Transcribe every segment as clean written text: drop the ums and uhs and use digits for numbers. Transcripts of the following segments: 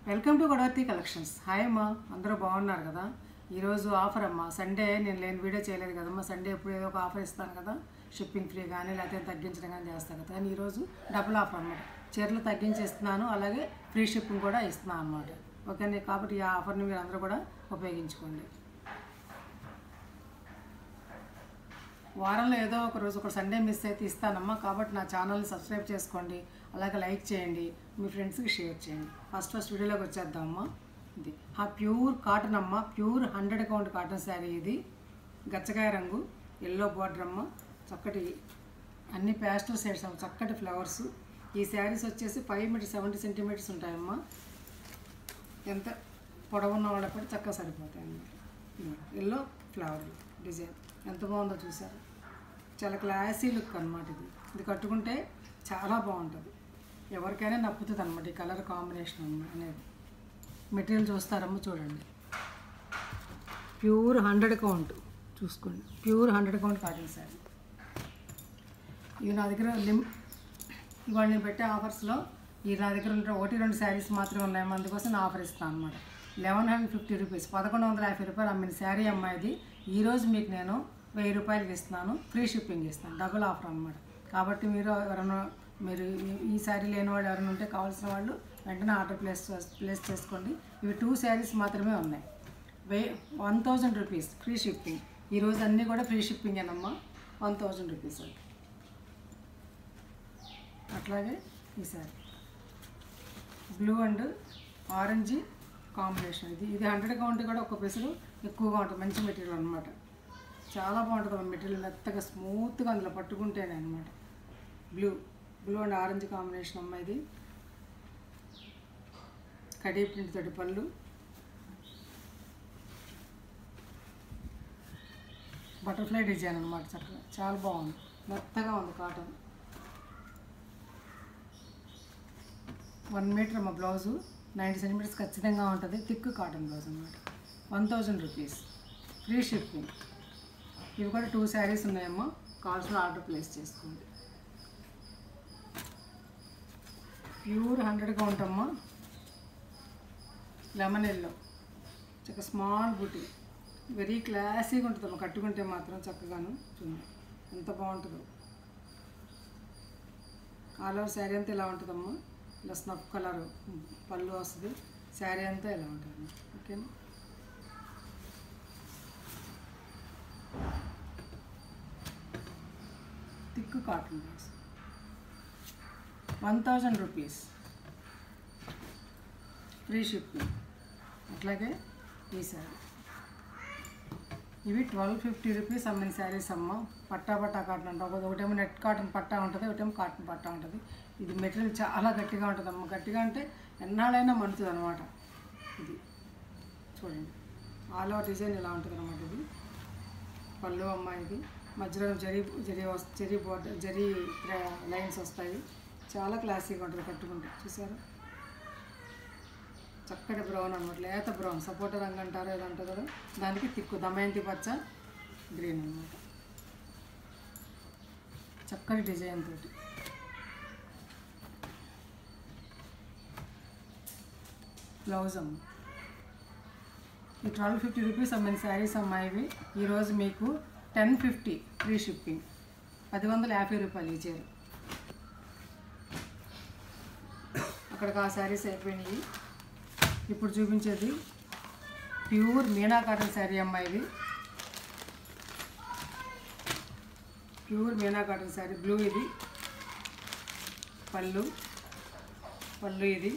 Welcome to Godavarthi collections. Hi అమ్మా, అందరూ బాగున్నారు కదా. ఈరోజు ఆఫర్ అమ్మా. సండే నేను లేని వీడియో చేయలేదు కదమ్మా. సండే ఎప్పుడు ఏదో ఒక ఆఫర్ ఇస్తాను కదా, షిప్పింగ్ ఫ్రీ కానీ లేకపోతే తగ్గించడం కానీ చేస్తాను కదా. కానీ ఈరోజు డబుల్ ఆఫర్ అన్నమాట. చీరలు తగ్గించేస్తున్నాను, అలాగే ఫ్రీ షిప్పింగ్ కూడా ఇస్తున్నాను అన్నమాట. ఓకే, కాబట్టి ఈ ఆఫర్ని మీరు అందరూ కూడా ఉపయోగించుకోండి. వారంలో ఏదో ఒక రోజు ఒక సండే మిస్ అయితే ఇస్తానమ్మా. కాబట్టి నా ఛానల్ని సబ్స్క్రైబ్ చేసుకోండి, అలాగే లైక్ చేయండి, మీ ఫ్రెండ్స్కి షేర్ చేయండి. ఫస్ట్ వీడియోలోకి వచ్చేద్దామమ్మా. ఇది ప్యూర్ కాటన్ అమ్మ, ప్యూర్ 100 కౌంట్ కాటన్ శారీ. ఇది గచ్చకాయ రంగు, ఎల్లో బార్డర్ అమ్మ. చక్కటి అన్ని ప్యాస్టల్ షేడ్స్ అమ్మ, చక్కటి ఫ్లవర్స్. ఈ శారీస్ వచ్చేసి 5 మీటర్స్ 70 సెంటీమీటర్స్ ఉంటాయమ్మా. ఎంత పొడవున్న వాళ్ళకి కూడా చక్కగా సరిపోతాయి అన్నమాట. ఎల్లో ఫ్లవర్ డిజైన్ ఎంత బాగుందో చూసారు. చాలా క్లాసీ లుక్ అనమాట. ఇది కట్టుకుంటే చాలా బాగుంటుంది, ఎవరికైనా నప్పుతుంది అనమాట. ఈ కలర్ కాంబినేషన్ అనేది. మెటీరియల్ చూస్తారమ్మా, చూడండి. ప్యూర్ 100 కౌంట్ చూసుకోండి, ప్యూర్ 100 కౌంట్ కాటన్ శారీ. ఇవి నా దగ్గర ఇవాళ నేను పెట్టే ఆఫర్స్లో నా దగ్గర ఉంటే 1-2 శారీస్ మాత్రమే ఉన్నాయి. అందుకోసం నా ఆఫర్ ఇస్తాను అనమాట. 1150 రూపీస్, 1150 రూపాయలు అమ్మిన శారీ అమ్మాయిది. ఈరోజు మీకు నేను 1000 రూపాయలకి ఇస్తున్నాను, ఫ్రీ షిప్పింగ్ ఇస్తాను. డబుల్ ఆఫర్ అనమాట. కాబట్టి మీరు ఈ శారీ లేని వాళ్ళు ఎవరైనా ఉంటే కావాల్సిన వాళ్ళు వెంటనే ఆర్డర్ ప్లేస్ చేసుకోండి. ఇవి 2 శారీస్ మాత్రమే ఉన్నాయి. 1000 రూపీస్ ఫ్రీ షిప్పింగ్. ఈరోజు అన్నీ కూడా ఫ్రీ షిప్పింగ్ ఏనమ్మా. 1000 రూపీస్. అట్లాగే ఈ sari blue and orange combination. ఇది 100 కౌంట్ కూడా ఒక పెసరు ఎక్కువగా ఉంటుంది. మంచి మెటీరియల్ అనమాట. చాలా బాగుంటుంది మెటీరియల్, మెత్తగా స్మూత్గా అందులో పట్టుకుంటేనే అనమాట. బ్లూ అండ్ ఆరెంజ్ కాంబినేషన్ అమ్మ. ఇది కడీ ప్రింట్ తోటి పళ్ళు, బటర్ఫ్లై డిజైన్ అనమాట. చక్కగా చాలా బాగుంది, మెత్తగా ఉంది కాటన్. 1 మీటర్ అమ్మ. బ్లౌజు 90 సెంటీమీటర్స్ ఖచ్చితంగా ఉంటుంది. థిక్ కాటన్ బ్లౌజ్ అనమాట. 1000 రూపీస్ ఫ్రీ షిప్పింగ్. ఇవి కూడా 2 శారీస్ ఉన్నాయమ్మా. కావాల్సిన ఆర్డర్ ప్లేస్ చేసుకోండి. ప్యూర్ 100 కౌంట్ అమ్మ. లెమన్ ఎల్లో, చక్కగా స్మాల్ బూటీ, వెరీ క్లాసీగా ఉంటుందమ్మా. కట్టుకుంటే మాత్రం చక్కగాను. చూడండి ఎంత బాగుంటుందో. ఆల్ ఓవర్ శారీ అంతా ఇలా ఉంటుందమ్మా. ఇలా స్నఫ్ కలర్ పళ్ళు వస్తుంది. శారీ అంతా ఇలా ఉంటుంది. ఓకేనా. Thick cotton blouse 1000 rupees free shipping. అట్లాగే ఈ శారీ ఇవి 1250 రూపీస్ అమ్మిన శారీస్ అమ్మ. పట్టా కాటన్ అంటే ఒకటేమో నెట్ కాటన్ పట్టా ఉంటుంది, ఒకటేమో కాటన్ పట్టా ఉంటుంది. ఇది మెటీరియల్ చాలా గట్టిగా ఉంటుంది అమ్మ. గట్టిగా అంటే ఎన్నాళ్ళైనా మండుతుంది అనమాట. ఇది చూడండి, ఆల్ ఓవర్ డిజైన్ ఇలా ఉంటుంది అనమాట. ఇది పళ్ళు అమ్మ. ఇది మధ్యలో జరీ బోర్డర్, జరీ లైన్స్ వస్తాయి. చాలా క్లాసీగా ఉంటుంది కట్టుకుంటే. చూసారు, చక్కటి బ్రౌన్ అనమాట. లేత బ్రౌన్, సపోటా రంగు అంటారు ఏదంటారు కదా, దానికి తిక్కు దమయంతి పచ్చ గ్రీన్ అనమాట. చక్కటి డిజైన్ తోటి. బ్లౌజ్ అమ్మ. ఈ 1250 రూపీస్ అమ్మిన శారీస్ అమ్మాయివి. ఈరోజు మీకు 1050 ఫ్రీ షిప్పింగ్. 1050 రూపాయలు ఈ చీర. అక్కడికి ఆ శారీస్ అయిపోయినాయి. ఇప్పుడు చూపించేది ప్యూర్ మీనా కాటన్ శారీ అమ్మ. ఇది pure Meena cotton sari. Blue ఇది పళ్ళు ఇది.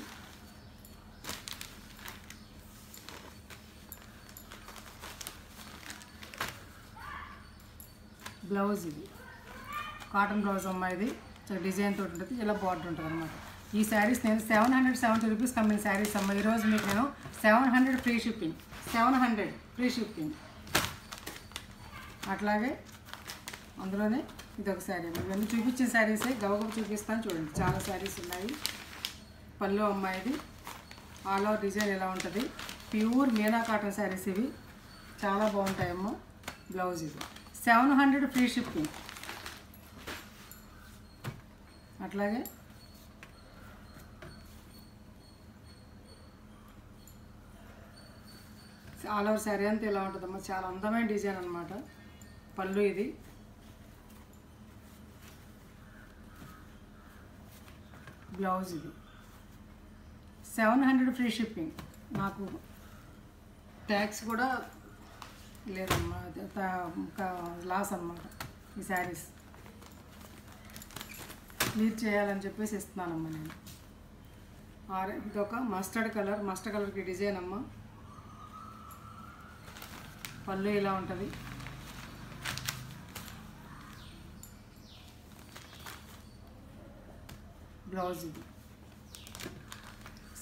బ్లౌజ్ ఇది కాటన్ బ్లౌజ్ అమ్మ. ఇది డిజైన్ తోటి ఉంటుంది, ఇలా బార్డర్ ఉంటుంది అనమాట. ఈ శారీస్ నేను 770 రూపీస్ అమ్మిన శారీస్ అమ్మ. ఈరోజు మీకు నేను 700 ఫ్రీ షిప్పింగ్. 700 free shipping. అట్లాగే అందులోనే ఇదొక శారీ. ఇవన్నీ చూపించిన శారీసే గబగబా చూపిస్తాను. చూడండి, చాలా శారీస్ ఉన్నాయి. పళ్ళు అమ్మ. ఇది ఆల్ ఓవర్ డిజైన్ ఇలా ఉంటుంది. ప్యూర్ మీనా కాటన్ శారీస్ ఇవి, చాలా బాగుంటాయమ్మ. బ్లౌజ్ ఇది 700 ఫ్రీ షిప్పింగ్. అట్లాగే ఆల్ ఓవర్ శారీ అంతా ఇలా ఉంటుందమ్మా. చాలా అందమైన డిజైన్ అనమాట. పళ్ళు ఇది. బ్లౌజ్ ఇది. 700 ఫ్రీ షిప్పింగ్. నాకు ట్యాక్స్ కూడా లేదమ్మా, లాస్ అన్నమాట. ఈ శారీస్ క్లియర్ చేయాలని చెప్పేసి ఇస్తున్నానమ్మా నేను. ఇదొక మస్టర్డ్ కలర్కి డిజైన్ అమ్మ. పళ్ళు ఇలా ఉంటుంది. బ్లౌజ్ ఇది.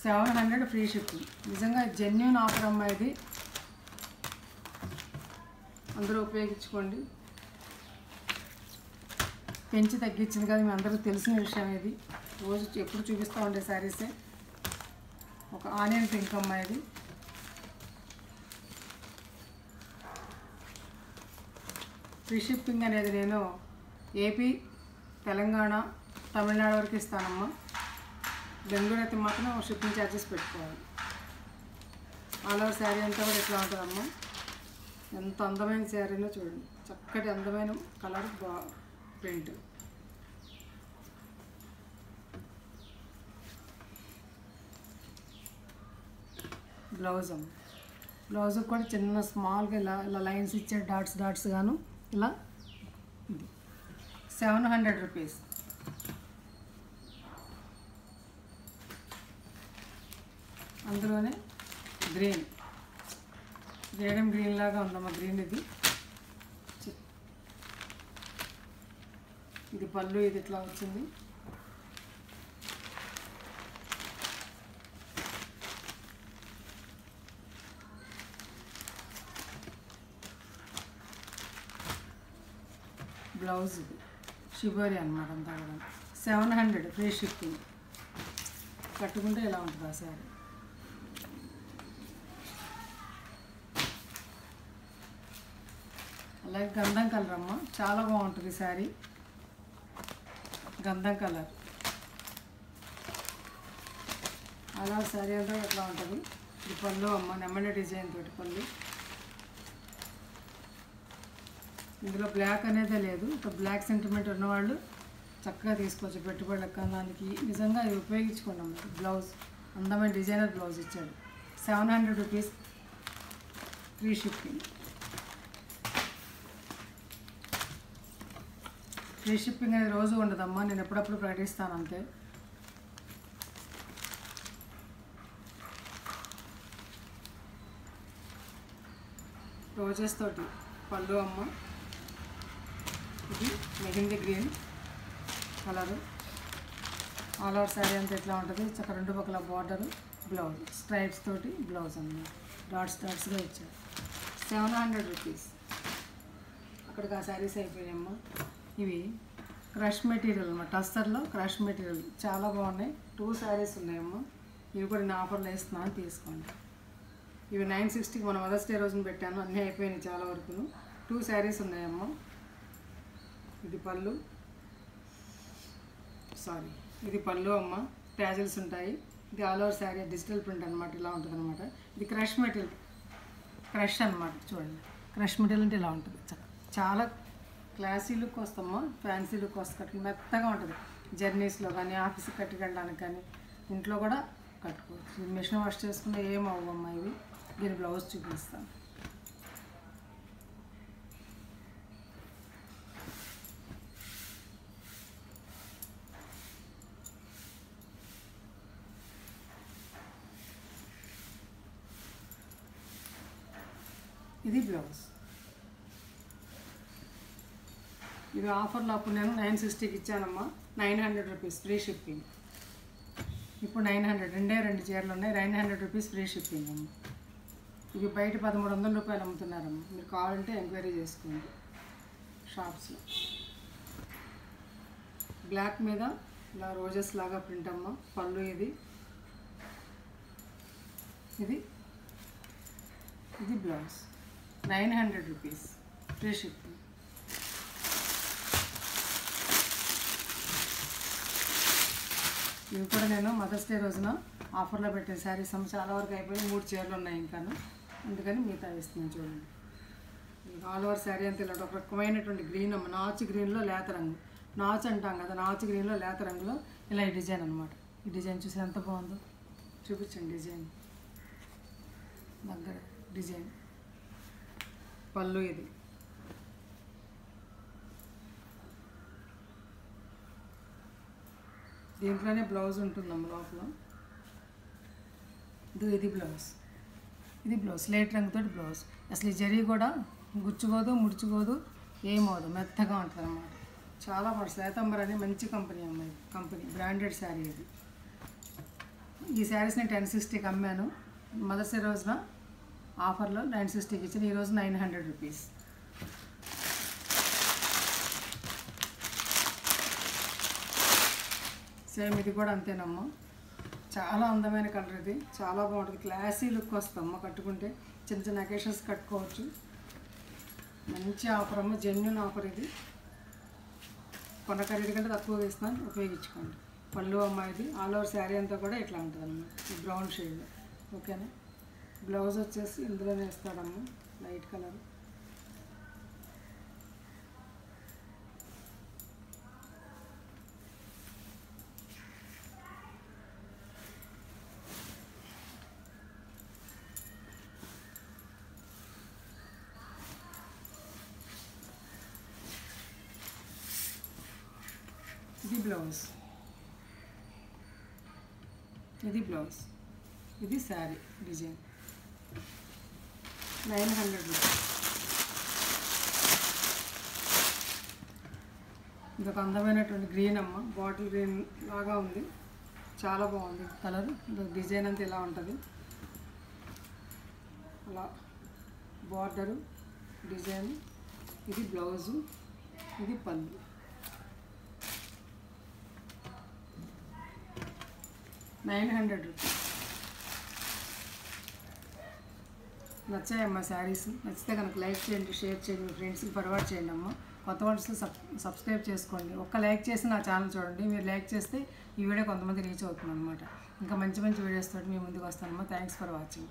700 ఫ్రీ షిప్పింగ్. నిజంగా జెన్యూన్ ఆఫర్ అమ్మా ఇది. అందరూ ఉపయోగించుకోండి. పెంచి తగ్గించింది కదా, మీ అందరూ తెలిసిన విషయం ఇది. రోజు ఎప్పుడు చూపిస్తూ ఉండే శారీసే. ఒక ఆనియన్ పింక్ అమ్మా ఇది. ఫ్రీ షిప్పింగ్ అనేది నేను ఏపీ, తెలంగాణ, తమిళనాడు వరకు ఇస్తానమ్మా. బెంగళూరు అయితే మాత్రం షిప్పింగ్ ఛార్జెస్ పెట్టుకోవాలి. ఆల్ ఓవర్ శారీ అంతా కూడా ఎట్లా ఉంటుందమ్మా. ఎంత అందమైన శారీనో చూడండి. చక్కటి అందమైన కలర్ ప్రింట్. బ్లౌజ్ అమ్మ. బ్లౌజ్ కూడా చిన్న స్మాల్గా ఇలా లైన్స్ ఇచ్చే డాట్స్ గాను ఇలా. 700 రూపీస్. అందులోనే గ్రీన్ లాగా ఉందమ్మా. గ్రీన్ ఇది. ఇది పళ్ళు. ఇది ఇట్లా వచ్చింది. బ్లౌజ్ ఇది షిబోరి అన్నమాట. అంతా కూడా 700 ఫ్రీ షిప్పింగ్. కట్టుకుంటే ఇలా ఉంటుంది ఆ శారీ. అలాగే గంధం కలర్ అమ్మ. చాలా బాగుంటుంది శారీ. గంధం కలర్. అలా శారీ అంతా ఎట్లా ఉంటుంది. ఇది పళ్ళు అమ్మ. నెమ్మడి డిజైన్ తోటి పళ్ళు. ఇందులో బ్లాక్ అనేదే లేదు. ఒక బ్లాక్ సెంటిమెంట్ ఉన్నవాళ్ళు చక్కగా తీసుకోవచ్చు పెట్టుబడి లెక్క. దానికి నిజంగా ఇది ఉపయోగించుకోండి అమ్మ. బ్లౌజ్ అందమైన డిజైనర్ బ్లౌజ్ ఇచ్చాడు. 700 rupees free shipping. Free shipping అనేది రోజు ఉండదమ్మా. నేను ఎప్పుడప్పుడు ప్రకటిస్తాను అంతే. రోజెస్ తోటి పళ్ళు అమ్మ. ఇది mehndi green colour. All over sari అంతా ఎట్లా ఉంటుంది. చక్క 2 పక్కల బార్డరు. బ్లౌజ్ స్ట్రైప్స్ తోటి బ్లౌజ్ అమ్మ. డాట్స్గా ఇచ్చారు. 700 రూపీస్. అక్కడికి ఆ శారీస్ అయిపోయాయమ్మా. ఇవి క్రష్ మెటీరియల్ అమ్మ. టస్సర్లో క్రష్ మెటీరియల్ చాలా బాగున్నాయి. 2 శారీస్ ఉన్నాయమ్మా. ఇవి కూడా నేను ఆఫర్లో వేస్తున్నాను, తీసుకోండి. ఇవి 960కి మన మదర్స్ డే రోజున పెట్టాను. అన్నీ అయిపోయినాయి చాలా వరకును. 2 శారీస్ ఉన్నాయమ్మా. ఇది పళ్ళు. ఇది పళ్ళు అమ్మ. ప్యాజల్స్ ఉంటాయి. ఇది all over sari digital print అనమాట. ఇలా ఉంటుంది అనమాట. ఇది క్రష్ మెటీరియల్. క్రష్ అనమాట. చూడండి, క్రష్ మెటీరియల్ అంటే ఇలా ఉంటుంది. చాలా క్లాసీ లుక్ వస్తామో, ఫ్యాన్సీ లుక్ వస్తుంది. మెత్తగా ఉంటుంది. జర్నీస్లో కానీ, ఆఫీస్కి కట్టుకెళ్ళడానికి కానీ, ఇంట్లో కూడా కట్టుకోవచ్చు. మిషన్ వాష్ చేసుకుంటే ఏం అవ్వమ్మా ఇవి. దీని బ్లౌజ్ చూపిస్తాను. ఇది బ్లౌజ్. ఇది ఆఫర్లో అప్పుడు నేను 960కి ఇచ్చానమ్మా. 900 రూపీస్ ఫ్రీ షిప్పింగ్. ఇప్పుడు 900. 2 చీరలు ఉన్నాయి. 900 రూపీస్ ఫ్రీ షిప్పింగ్ అమ్మ. ఇవి బయట 1300 రూపాయలు అమ్ముతున్నారమ్మ. మీరు కావాలంటే ఎంక్వైరీ చేసుకోండి షాప్స్లో. బ్లాక్ మీద ఇలా రోజెస్ లాగా ప్రింట్ అమ్మ. పళ్ళు ఇది. ఇది బ్లౌజ్. 900 rupees free shipping. ఇవి కూడా నేను మదర్స్ డే రోజున ఆఫర్లో పెట్టిన శారీస్ చాలా వరకు అయిపోయి 3 చీరలు ఉన్నాయి ఇంకాను. అందుకని మిగతా ఇస్తున్నాను చూడండి. ఆల్ ఓవర్ శారీ అంతా ఇలా ఒక రకమైనటువంటి గ్రీన్ అమ్మ, నాచు గ్రీన్లో లేత రంగు, నాచు అంటాం కదా, నాచు గ్రీన్లో లేత రంగులో ఇలా ఈ డిజైన్ అనమాట. ఈ డిజైన్ చూసి ఎంత బాగుందో చూపించండి. డిజైన్ దగ్గర డిజైన్ పళ్ళు, ఇది దీంట్లోనే బ్లౌజ్ ఉంటుందమ్మ లోపల. ఇది బ్లౌజ్, ఇది బ్లౌజ్ స్లేట్ రంగుతో బ్లౌజ్. అసలు ఈ జరీ కూడా గుచ్చుకోదు, ముడుచుకోదు, ఏమవుదు, మెత్తగా ఉంటుంది అన్నమాట. చాలా బాగుంది. శ్వేతాంబర్ అని మంచి కంపెనీ అమ్మ, ఇది కంపెనీ బ్రాండెడ్ శారీ ఇది. ఈ శారీస్ నేను 1060కి అమ్మాను. మదర్స్ డే రోజున ఆఫర్లో 960కి ఇచ్చిన, ఈరోజు 900 రూపీస్. సేమ్ ఇది కూడా అంతేనమ్మా. చాలా అందమైన కలర్ ఇది, చాలా బాగుంటుంది. క్లాసీ లుక్ వస్తామమ్మ కట్టుకుంటే. చిన్న చిన్న అకేషన్స్ కట్టుకోవచ్చు. మంచి ఆఫర్ అమ్మ, జెన్యున్ ఆఫర్ ఇది. కొన్న ఖరీదు కంటే తక్కువ వేస్తున్నాను, ఉపయోగించుకోండి. పళ్ళు అమ్మ ఇది. ఆల్ ఓవర్ శారీ అంతా కూడా ఇట్లా ఉంటుంది అన్నమాట, ఈ బ్రౌన్ షేడ్. ఓకేనా. బ్లౌజ్ వచ్చేసి ఇందులోనే వేస్తాడమ్మ, లైట్ కలర్. ఇది బ్లౌజ్, ఇది బ్లౌజ్, ఇది శారీ డిజైన్. 900 రూపీస్. ఇదొక అందమైనటువంటి గ్రీన్ అమ్మ, బాటిల్ గ్రీన్ లాగా ఉంది, చాలా బాగుంది కలర్. డిజైన్ అంతా ఇలా ఉంటుంది, అలా బార్డరు డిజైన్. ఇది బ్లౌజు, ఇది పళ్ళు. 900 రూపీస్. నచ్చాయమ్మా శారీస్? నచ్చితే కనుక లైక్ చేయండి, షేర్ చేయండి, మీ ఫ్రెండ్స్కి ఫార్వర్డ్ చేయండి అమ్మ. కొత్త వాళ్ళు సబ్స్క్రైబ్ చేసుకోండి. ఒక్క లైక్ చేసి నా ఛానల్ చూడండి. మీరు లైక్ చేస్తే ఈ వీడియో కొంతమంది రీచ్ అవుతుంది అనమాట. ఇంకా మంచి మంచి వీడియోస్ తోటి మీ ముందుకు వస్తానమ్మా. Thanks for watching.